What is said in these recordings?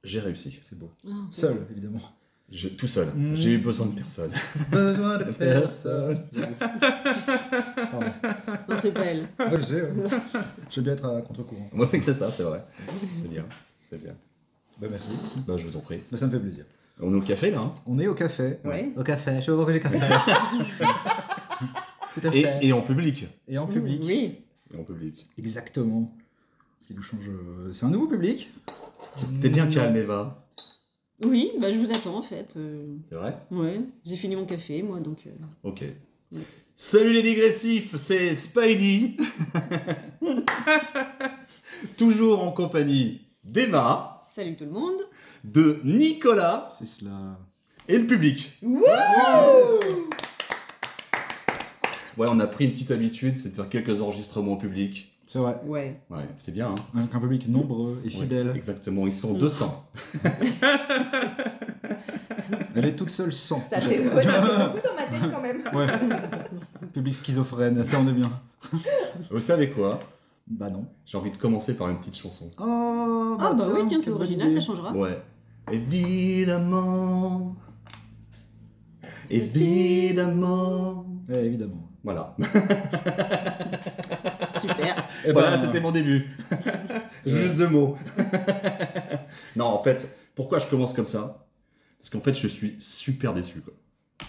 j'ai réussi. C'est beau. Ah, c'est Seul, bon. évidemment. Tout seul. J'ai eu besoin de personne. Besoin de personne. Pardon. Non, c'est pas elle. Ouais, je sais, ouais. Je vais bien être à contre-courant. Oui, c'est ça, c'est vrai. C'est bien. C'est bien. Bah, merci. Bah, je vous en prie. Bah, ça me fait plaisir. On est au café là. Hein. On est au café. Ouais. Au café. Je sais pas pourquoi j'ai café. Tout à fait. Et en public. Et en public. Oui. Et en public. Exactement. Ce qui nous change. C'est un nouveau public. T'es bien Non. calme, Eva. Oui, bah je vous attends en fait. C'est vrai? Ouais, j'ai fini mon café moi donc. Ok. Ouais. Salut les dégressifs, c'est Spidey. Toujours en compagnie d'Eva, Salut tout le monde. de Nicolas C'est cela. et le public. Wouh Ouais, on a pris une petite habitude, c'est de faire quelques enregistrements en public. C'est vrai. Ouais. Ouais, c'est bien. Hein. Avec un public nombreux et fidèle. Ouais, exactement, ils sont 200. Elle est toute seule sans. Ça fait beaucoup dans ma tête quand même. Ouais. Public schizophrène, ça on est bien. Vous savez quoi? Bah non. J'ai envie de commencer par une petite chanson. Oh, Ah bah oui, tiens, c'est quelle bonne original, idée. ça changera. Ouais. Évidemment. Évidemment. Ouais, évidemment. Voilà. Super. Et Voilà, c'était mon début. Juste 2 mots. Non, en fait, pourquoi je commence comme ça? Parce qu'en fait, je suis super déçu. Quoi.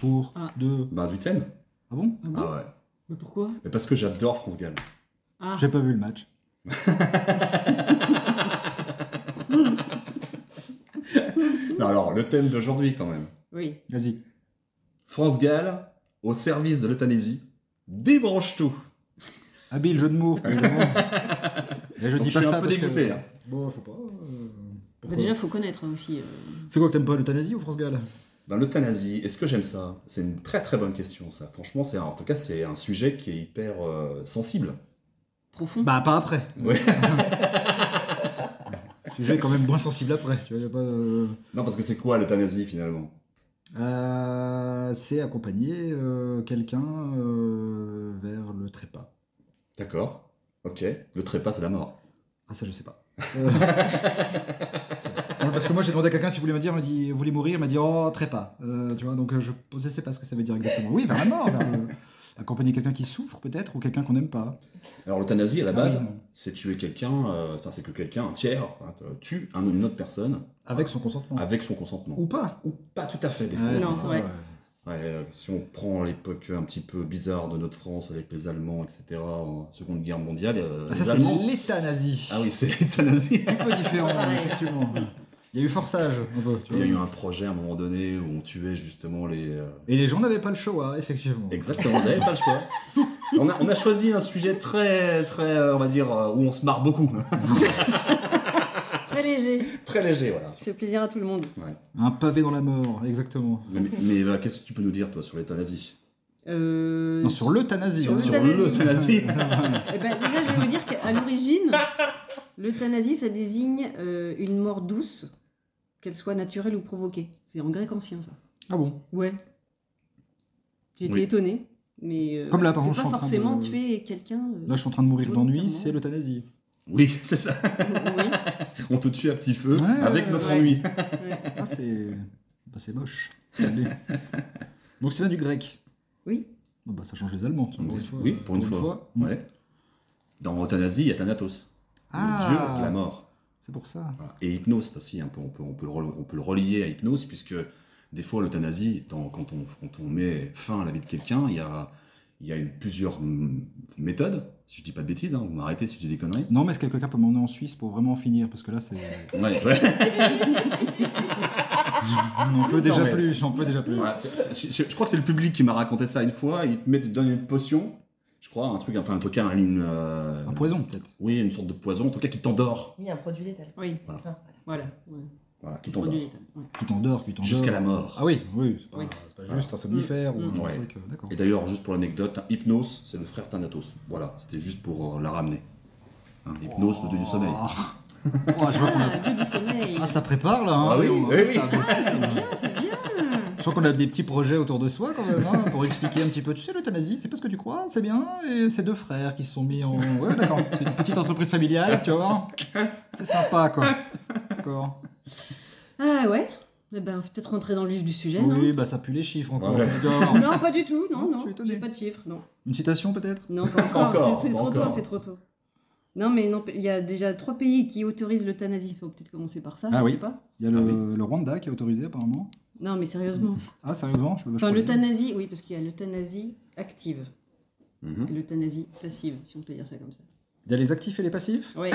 Pour Ah. deux. Bah, du thème. Ah bon? Ah bon Ah ouais. Mais pourquoi? Mais parce que j'adore France Gall. Ah. J'ai pas vu le match. Non, alors, le thème d'aujourd'hui, quand même. Oui. Vas-y. France Gall, au service de l'euthanasie, débranche tout. Habile jeu de mots, évidemment. Et je Donc, dis je pas suis ça un peu parce dégoûté. que... Hein. Bon, faut pas. Bah, Pourquoi déjà, faut connaître hein, aussi. C'est quoi que t'aimes pas, l'euthanasie ou France Gall? Ben, l'euthanasie, est-ce que j'aime ça? C'est une très très bonne question, ça. Franchement, en tout cas, c'est un sujet qui est hyper sensible. Profond. Bah, pas après. Ouais. Le sujet est quand même moins sensible après. Tu vois, y a pas. Non, parce que c'est quoi l'euthanasie finalement? C'est accompagner quelqu'un vers le trépas. D'accord. Ok. Le trépas, c'est la mort. Ah, ça, je sais pas. Non, parce que moi, j'ai demandé à quelqu'un s'il voulait me dire, il m'a dit, vous voulez mourir, il m'a dit, oh, trépas. Tu vois, donc je ne sais pas ce que ça veut dire exactement. Oui, vers la mort, accompagner quelqu'un qui souffre peut-être, ou quelqu'un qu'on n'aime pas. Alors l'euthanasie, à la base, oui. c'est tuer quelqu'un, c'est que quelqu'un, un tiers, tue une autre personne Avec son consentement. avec son consentement. Ou pas. Ou pas tout à fait, des fois. Ouais, Non, c'est ça, ouais. ouais. Ouais, si on prend l'époque un petit peu bizarre de notre France avec les Allemands, etc., en Seconde Guerre mondiale, Ah, les ça, c'est Allemands... l'euthanasie. Ah oui, c'est l'euthanasie. Un peu différent, Ouais. effectivement. Il y a eu forçage, un peu. tu Il y a vois. eu un projet à un moment donné où on tuait justement les... Et les gens n'avaient pas le choix, effectivement. Exactement, vous n'avez pas le choix. On a choisi un sujet très, très, on va dire, où on se marre beaucoup. Très léger. Très léger, voilà. Ça fait plaisir à tout le monde. Ouais. Un pavé dans la mort, exactement. Mais qu'est-ce que tu peux nous dire, toi, sur l'euthanasie? Non, sur l'euthanasie. Sur hein. l'euthanasie. l'euthanasie. Eh ben, déjà, je vais vous dire qu'à l'origine, l'euthanasie, ça désigne une mort douce, qu'elle soit naturelle ou provoquée. C'est en grec ancien, ça. Ah bon? Ouais. J'ai été Oui. étonnée, mais Comme là, par c'est exemple, je pas suis en train forcément de- tuer quelqu'un. Là, je suis en train de mourir d'ennui, Volontairement. c'est l'euthanasie. Oui, c'est ça. Oui. On te tue à petit feu Ouais, avec notre ouais. ennui. Ouais. Ah, c'est moche. Donc, c'est bien du grec. Oui. Bon, bah, ça change les Allemands. ça, Oui, pour une fois. Ouais. Dans euthanasie, il y a Thanatos, Ah. le dieu de la mort. C'est pour ça. Voilà. Et hypnose aussi, un peu, on peut le relier à hypnose, puisque des fois, l'euthanasie, quand on met fin à la vie de quelqu'un, il y a plusieurs méthodes. Si je dis pas de bêtises, hein, vous m'arrêtez si je dis des conneries. Non, mais est-ce que quelqu'un peut m'emmener en Suisse pour vraiment en finir? Parce que là, c'est. Ouais, ouais. J'en peux déjà mais- plus, j'en peux déjà plus. Voilà, je crois que c'est le public qui m'a raconté ça une fois. Il te donne une potion, je crois, un truc, enfin, en tout cas, Un poison, peut-être. oui, une sorte de poison, en tout cas, qui t'endort. Oui, un produit létal. Oui. Ah, Voilà. Ouais. Voilà, qui Produit t'endort. létal, ouais. Qui t'endort, qui t'endort. Jusqu'à la mort. Ah oui, oui, c'est pas, Oui. c'est pas juste un somnifère ou un Ouais. truc. D'accord. Et d'ailleurs, juste pour l'anecdote, Hypnos, c'est le frère Thanatos. Voilà, c'était juste pour la ramener. Hein, Hypnos, le dieu du sommeil. Oh, je vois qu'on a... Ah, dieu du sommeil. Ah, ça prépare là. Hein. Ah oui, On- oui, ça a oui. bossé, ça. C'est bien. Je crois qu'on a des petits projets autour de soi quand même, hein, pour expliquer un petit peu. Tu sais, l'euthanasie, c'est pas ce que tu crois, c'est bien. Et c'est deux frères qui se sont mis en. Ouais, d'accord. C'est une petite entreprise familiale, tu vois. C'est sympa, quoi. D'accord. Ah ouais. Eh ben, faut peut-être rentrer dans le vif du sujet, Oui, bah ça pue les chiffres encore. Ouais. Attends. non Non, pas du tout. Non, Non, je non. suis étonné. J'ai pas de chiffres, non. Une citation peut-être? Non, pas encore. Encore, c'est pas trop tôt, encore. c'est trop tôt. Non, mais non, il y a déjà 3 pays qui autorisent l'euthanasie. Il faut peut-être commencer par ça, Ah je oui. sais pas. Il y a Ah le Rwanda qui est autorisé apparemment. Non, mais sérieusement. Ah sérieusement? Je Enfin, croyais. l'euthanasie, oui, parce qu'il y a l'euthanasie active Mhm. et l'euthanasie passive, si on peut dire ça comme ça. Il y a les actifs et les passifs? Oui.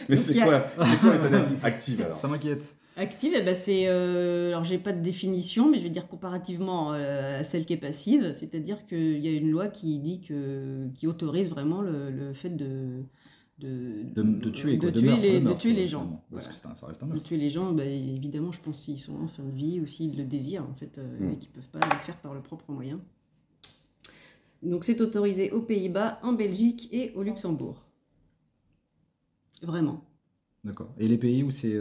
Mais Donc, c'est il y a- quoi l'euthanasie active alors? Ça m'inquiète. Active, eh ben, c'est. Alors, j'ai pas de définition, mais je vais dire comparativement à celle qui est passive, c'est-à-dire qu'il y a une loi qui dit qui autorise vraiment le fait de tuer quoi, de tuer meurtre, les, de de meurtre, tuer les finalement. gens. Ouais, Voilà. parce que ça reste un De meurtre. tuer les gens, bah, évidemment, je pense s'ils sont en fin de vie ou s'ils le désirent, en fait, et qu'ils peuvent pas le faire par leurs propres moyens. Donc, c'est autorisé aux Pays-Bas, en Belgique et au Luxembourg. Vraiment. D'accord. Et les pays où c'est...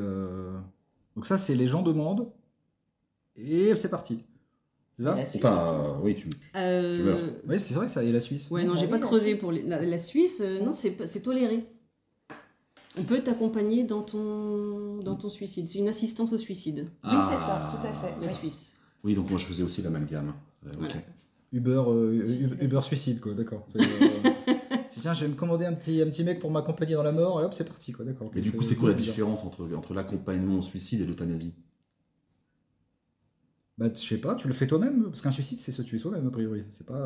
Donc ça c'est les gens demandent et c'est parti. C'est ça? La Suisse Enfin, aussi. oui, tu Euh, meurs. Oui, c'est vrai ça. Et la Suisse? Ouais, non, Ah j'ai oui, pas la creusé Suisse. pour la Suisse. Non, c'est toléré. On peut t'accompagner dans ton suicide. C'est une assistance au suicide, Oui, c'est ça, tout à fait. la Oui. Suisse. Oui, donc moi je faisais aussi l'amalgame. Voilà. Ok. Uber suicide quoi, d'accord. Tiens, je vais me commander un petit mec pour m'accompagner dans la mort et hop c'est parti quoi, d'accord. Mais du coup, c'est quoi la différence entre l'accompagnement au suicide et l'euthanasie? Bah je sais pas, tu le fais toi-même parce qu'un suicide c'est se tuer soi-même a priori. C'est pas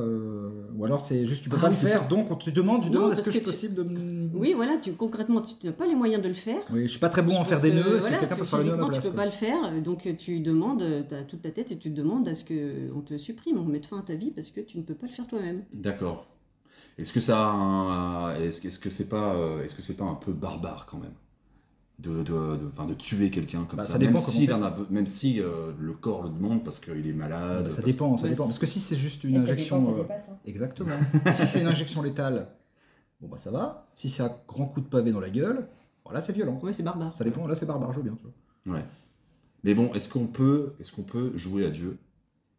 ou alors c'est juste tu peux Ah pas le oui, c'est faire ça. donc on te demande Non, est-ce parce que c'est que possible de Oui, voilà, concrètement, tu n'as pas les moyens de le faire. Oui, je suis pas très bon à faire des nœuds, est-ce que quelqu'un peut faire le nœud à ma physiquement, place tu peux quoi. pas le faire, donc tu demandes, tu as toute ta tête et tu te demandes à ce qu'on te supprime, on mette fin à ta vie parce que tu ne peux pas le faire toi-même. D'accord. Est-ce que ça a est-ce que c'est pas un peu barbare quand même de tuer quelqu'un comme Bah, ça, ça dépend même comment si, c'est même si le corps le demande parce qu'il est malade. Ça parce- dépend, ça Ouais, dépend. c'est- Parce que si c'est juste Et une ça injection. dépend, ça dépasse, hein. Exactement. Si c'est une injection létale, bon bah ça va. Si c'est un grand coup de pavé dans la gueule, voilà, c'est violent. Ouais, c'est barbare. Ça dépend, là c'est barbare, je veux bien. Tu vois. Ouais. Mais bon, est-ce qu'on peut jouer à Dieu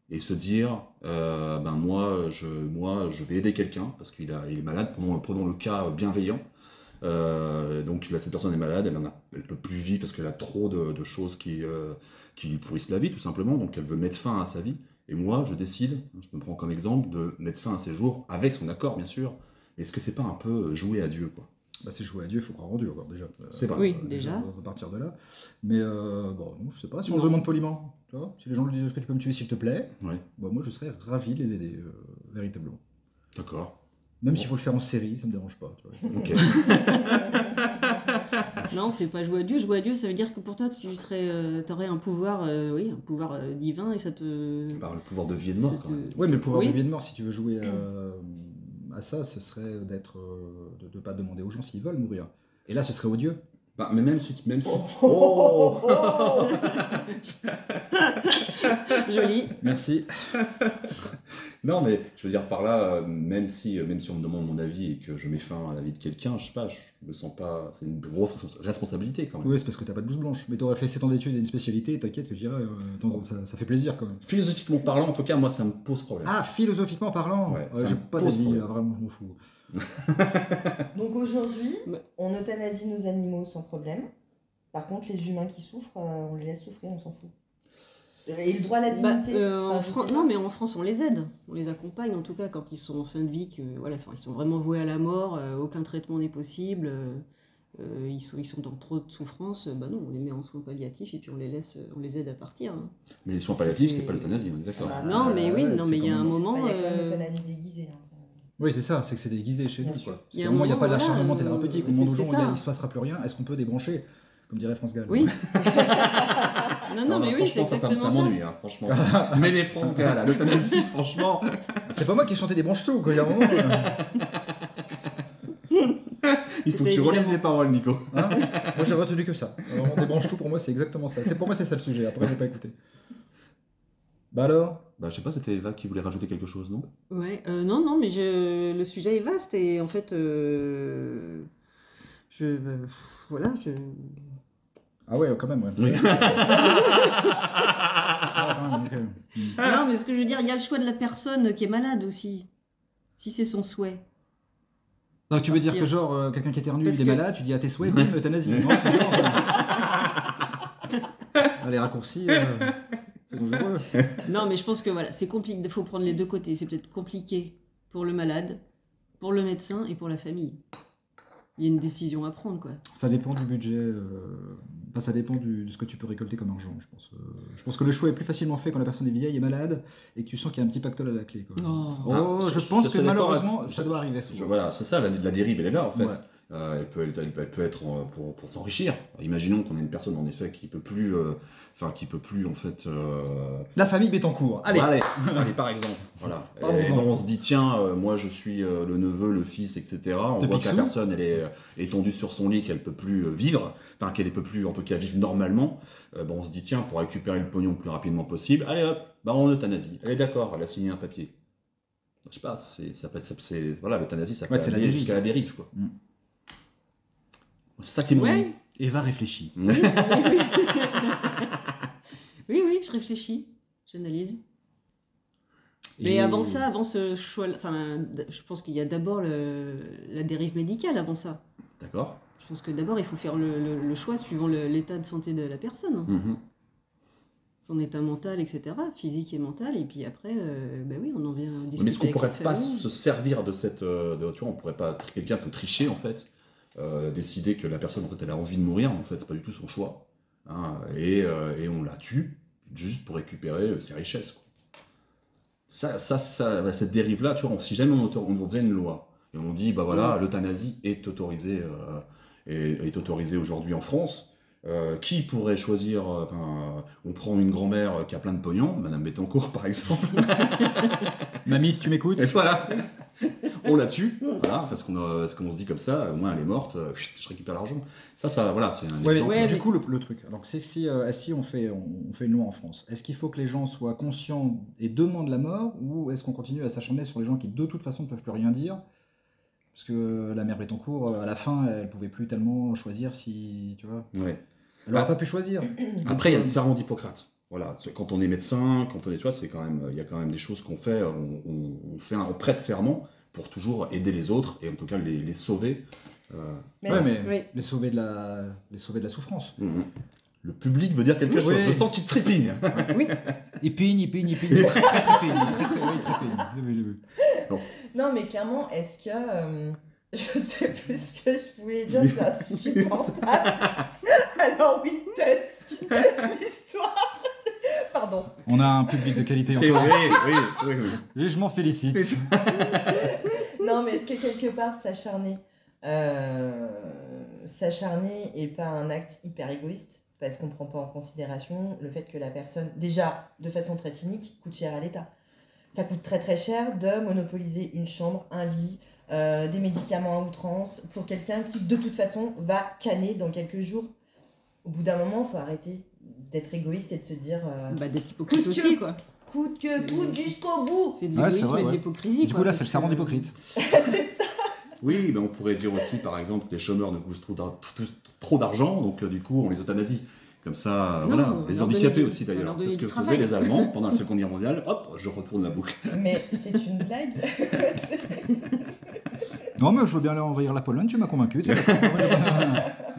et se dire, ben moi je vais aider quelqu'un parce il est malade, prenons le cas bienveillant. Donc cette personne est malade, elle peut plus vivre parce qu'elle a trop de choses qui lui pourrissent la vie tout simplement, donc elle veut mettre fin à sa vie. Et moi je décide, je me prends comme exemple, de mettre fin à ses jours avec son accord bien sûr. Mais est-ce que c'est pas un peu jouer à Dieu quoi? Bah c'est jouer à Dieu, il faut croire en Dieu encore déjà. C'est vrai. Oui, déjà. À partir de là. Mais bon, non, je sais pas, si on le demande poliment, tu vois, si les gens lui disent est-ce que tu peux me tuer s'il te plaît, Ouais, bah, moi je serais ravi de les aider, véritablement. d'accord. Même Bon. s'il faut le faire en série, ça me dérange pas. Tu vois. Ok. Non, c'est pas jouer à Dieu. Jouer à Dieu, ça veut dire que pour toi, t'aurais un pouvoir, un pouvoir divin et ça te. Bah, le pouvoir de vie et de mort ça quand te- même. Ouais, mais le pouvoir Oui. de vie et de mort, si tu veux jouer à ça, ce serait de ne pas demander aux gens s'ils veulent mourir. Et là, ce serait odieux. Bah, mais même si Oh. Joli. Merci. Non, mais je veux dire par là, même si on me demande mon avis et que je mets fin à la vie de quelqu'un, je sais pas, je me sens pas. C'est une grosse responsabilité quand même. Oui, c'est parce que t'as pas de blouse blanche. Mais t'aurais fait 7 ans d'études et une spécialité, t'inquiète que je dirais, ça fait plaisir quand même. Philosophiquement parlant, en tout cas, moi, ça me pose problème. Ah, philosophiquement parlant Ouais, ça j'ai me pas pose d'avis, problème. là, vraiment, je m'en fous. Donc aujourd'hui, Ouais. on euthanasie nos animaux sans problème. Par contre, les humains qui souffrent, on les laisse souffrir, on s'en fout. Et le droit à la Bah, dignité. enfin, je sais pas. non, mais en France, on les aide. On les accompagne, en tout cas, quand ils sont en fin de vie, ils sont vraiment voués à la mort, aucun traitement n'est possible, ils sont dans trop de souffrance. Bah non, on les met en soins palliatifs et puis on les aide à partir. Hein. Mais les soins palliatifs, c'est- c'est pas l'euthanasie, on est d'accord. Ah, Non, mais oui, ouais, non, c'est mais il y a quand un même- moment. Enfin, il y a quand même l'euthanasie déguisée. Hein. Oui, c'est ça, c'est que c'est déguisé chez Bien nous. sûr. Quoi. Il y a Parce un qu'au moment, il n'y a pas moment, d'acharnement voilà, thérapeutique. Au c'est- moment où c'est il ça. ne se passera plus rien, est-ce qu'on peut débrancher comme dirait France Gall. Oui. non, mais oui, c'est franchement, ça exactement ça. m'ennuie, hein, franchement. Mais les France Gall, à l'euthanasie, franchement. C'est pas moi qui ai chanté des branches tout, quoi. Il y a un moment. Il faut que C'était tu relises évidemment. les paroles, Nico. Hein moi, j'ai retenu que ça. Vraiment, des branches tout, pour moi, c'est exactement ça. Pour moi, c'est ça le sujet. Après, j'ai pas écouté. Bah alors Bah, je sais pas, c'était Eva qui voulait rajouter quelque chose, non? Ouais, non, mais le sujet est vaste et en fait, voilà, Ah ouais, quand même, ouais. Oui. Ah, quand même, ok. Non, mais ce que je veux dire, il y a le choix de la personne qui est malade aussi, si c'est son souhait. Donc tu veux dire Partir. que genre quelqu'un qui éternue, Parce il est que- malade, tu dis à tes souhaits, oui, euthanasie. Non, c'est bon, Les raccourcis, c'est dangereux. Non, mais je pense que voilà, c'est compliqué. Il faut prendre les deux côtés. C'est peut-être compliqué pour le malade, pour le médecin et pour la famille. Il y a une décision à prendre, quoi. Ça dépend du budget. Enfin, ça dépend de ce que tu peux récolter comme argent, je pense. Je pense que le choix est plus facilement fait quand la personne est vieille et malade et que tu sens qu'il y a un petit pactole à la clé. Quoi. Oh. Je je pense suis que d'accord malheureusement, avec- ça doit arriver souvent. Voilà, c'est ça, la dérive, elle est là en fait. Ouais. Elle peut être pour s'enrichir. Imaginons qu'on a une personne en effet qui peut plus, en fait. La famille Bettencourt. Allez. Allez, par exemple. Voilà. Parlons-en. Et on se dit tiens, moi je suis le neveu, le fils, etc. On De voit que la Picsou. personne elle est étendue sur son lit, qu'elle peut plus vivre, enfin qu'elle ne peut plus en tout cas vivre normalement. On se dit tiens, pour récupérer le pognon le plus rapidement possible, allez hop, on euthanasie. Elle est d'accord, elle a signé un papier. Je sais pas, ça peut être, voilà, l'euthanasie, ça peut Ouais, c'est la aller dérive. jusqu'à la dérive, quoi. Mm. C'est ça qui m'ennuie. Ouais. Eva réfléchit. Oui, oui, je réfléchis, j'analyse. Mais Et- avant ça, avant ce choix, enfin, je pense qu'il y a d'abord la dérive médicale avant ça. D'accord. Je pense que d'abord, il faut faire le choix suivant l'état de santé de la personne, Mhm. son état mental, etc., physique et mental, et puis après, oui, on en vient à discuter. Mais est-ce qu'on avec pourrait la pas famille. se servir de cette, tu vois, on pourrait pas, quelqu'un peut tricher en fait, décider que la personne en fait elle a envie de mourir, mais en fait c'est pas du tout son choix, hein, et on la tue juste pour récupérer ses richesses. Quoi. Cette dérive là, tu vois, si jamais on faisait une loi et on dit bah voilà, l'euthanasie est autorisée aujourd'hui en France. Qui pourrait choisir on prend une grand-mère qui a plein de pognon, Madame Bettencourt par exemple, Mamie, si tu m'écoutes. et voilà, on la tue, voilà, parce qu'on se dit comme ça, au moins elle est morte, je récupère l'argent. Voilà, c'est un Ouais, exemple. Ouais, du mais- coup, le truc, donc c'est que si on fait une loi en France, est-ce qu'il faut que les gens soient conscients et demandent la mort, ou est-ce qu'on continue à s'acharner sur les gens qui de toute façon ne peuvent plus rien dire? Parce que la mère Bettencourt, à la fin, elle pouvait plus tellement choisir si, tu vois, Ouais. elle n'aurait pas pu choisir. Après, il y a le serment d'Hippocrate. Voilà, quand on est médecin, quand on est, tu vois, c'est quand même, il y a quand même des choses qu'on fait. On prête serment pour toujours aider les autres et en tout cas les sauver. Mais Ouais, est-ce- mais Oui. les sauver de la souffrance. Mhm. Le public veut dire quelque chose. Oui. Je sens qu'il trépigne. Oui, Il pigne, très très pigne, très pigne. Oui. Non, mais clairement, est-ce que. Je sais plus ce que je voulais dire, c'est insupportable. Alors, oui, test l'histoire. Pardon. On a un public de qualité Oui, encore. oui. Et je m'en félicite. Non, mais est-ce que quelque part s'acharner est pas un acte hyper égoïste parce qu'on prend pas en considération le fait que la personne, déjà de façon très cynique, coûte cher à l'État. Ça coûte très très cher de monopoliser une chambre, un lit, des médicaments à outrance pour quelqu'un qui de toute façon va canner dans quelques jours. Au bout d'un moment, il faut arrêter d'être égoïste et de se dire d'être hypocrite Coûte que- aussi, quoi. coûte que coûte jusqu'au bout. C'est de Ouais, c'est l'égoïsme vrai, et de ouais. l'hypocrisie. Du quoi, coup, là, parce c'est le que- serment d'hypocrite. C'est ça. Oui, mais on pourrait dire aussi, par exemple, que les chômeurs ne coûtent trop d'argent, donc du coup, on les euthanasie. Comme ça, Non, voilà. on Les leur handicapés donne aussi, on leur d'ailleurs. donne C'est ce du que faisaient travail. les Allemands pendant la Seconde Guerre mondiale. Hop, je retourne la boucle. Mais c'est une blague. Non, mais je veux bien aller envahir la Pologne, tu m'as convaincu. c'est d'accord.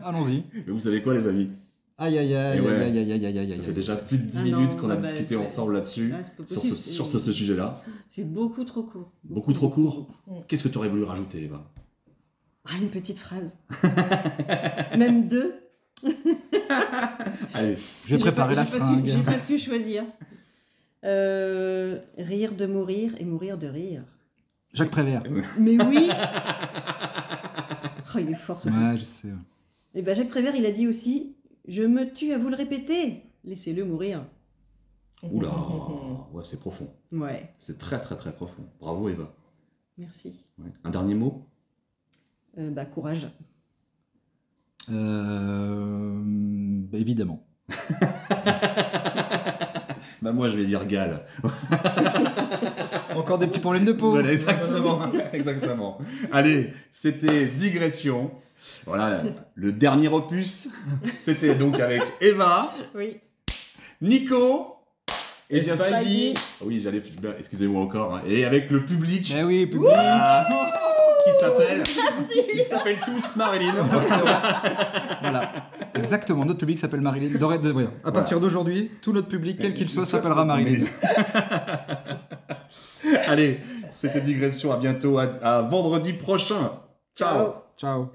Allons-y. Mais vous savez quoi, les amis? Aïe, aïe, aïe, Et ouais. aïe, aïe, aïe, aïe, aïe, Ça fait aïe. déjà plus de 10 Ah minutes non, qu'on a bah, discuté c'est- ensemble là-dessus, Ah, c'est pas sur possible, ce sujet-là. C'est beaucoup trop court. Beaucoup trop court. Mm. Qu'est-ce que tu aurais voulu rajouter, Eva? Ah, une petite phrase. Même deux. Allez, Je vais préparer la J'ai seringue. pas su choisir. Rire de mourir et mourir de rire. Jacques Prévert. Mais oui. Oh, il est fort ce coup. Ouais, je sais. Et ben Jacques Prévert, il a dit aussi je me tue à vous le répéter. Laissez-le mourir. oula, ouais, c'est profond. Ouais, C'est très, très, très profond. Bravo, Eva. merci. Ouais. Un dernier mot? Courage. Évidemment. Bah moi, je vais dire Gall. Encore des petits problèmes de peau. Voilà, exactement. Exactement. Allez, c'était Digression. Voilà, le dernier opus. C'était donc avec Eva, Oui. Nico et bien sûr. Spidey. Oui, excusez-moi encore. Hein, et avec le public. Eh oui, public. Ah. Ils s'appellent tous Marilyn. Voilà, exactement. Notre public s'appelle Marilyn. À partir d'aujourd'hui, tout notre public, quel qu'il soit, s'appellera Marilyn. Allez, c'était Digression. À bientôt, à vendredi prochain. Ciao. Ciao.